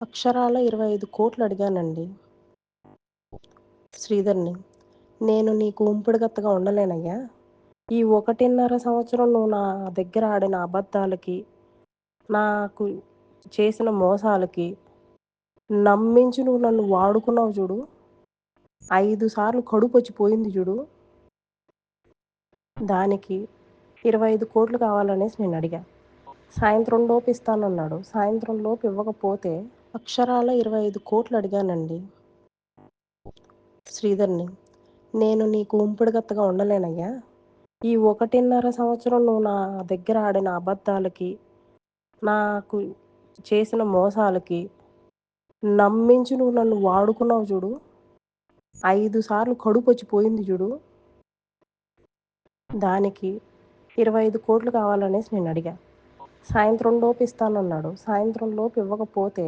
అక్షరాల 25,00,00,000 అడిగానండి శ్రీధర్‌ని. నేను నీకు ఉంపుడుగత్తెగా ఉండలేనయ్యా! ఈ 1.5 సంవత్సరం నువ్వు నా దగ్గర ఆడిన అబద్ధాలకి, నాకు చేసిన మోసాలకి, నమ్మించి నువ్వు నన్ను వాడుకున్నావు చూడు. 5 సార్లు కడుపొచ్చి పోయింది చూడు. దానికి 25,00,00,000 కావాలనేసి నేనడిగా. సాయంత్రం లోపు ఇస్తానన్నాడు. సాయంత్రం లోపు ఇవ్వకపోతే అక్షరాల 25,00,00,000 అడిగానండి శ్రీధర్‌ని. నేను నీకు ఉంపుడుగత్తెగా ఉండలేనయ్యా! ఈ 1.5 సంవత్సరం నువ్వు నా దగ్గర ఆడిన అబద్ధాలకి, నాకు చేసిన మోసాలకి, నమ్మించి నువ్వు నన్ను వాడుకున్నావు చూడు. 5 సార్లు కడుపొచ్చి పోయింది చూడు. దానికి 25,00,00,000 కావాలనేసి నేనడిగా. సాయంత్రం లోపు ఇస్తానన్నాడు. సాయంత్రం లోపు ఇవ్వకపోతే